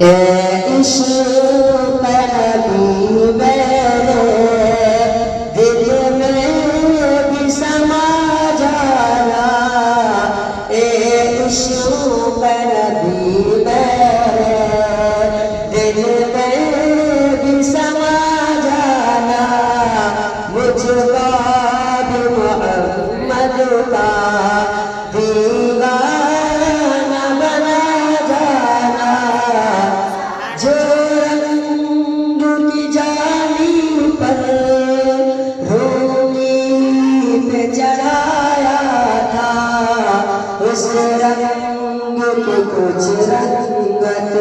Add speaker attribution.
Speaker 1: इश्क़ नबी मेरे दिल में भी समा जाना, इश्क़ नबी मेरे दिल में भी समा जाना, मुझको भी मोहम्मद का दीवाना बना जाना। जो रंग की जानी पर रूमी पे चढ़ाया था, उस रंग की कुछ रंगत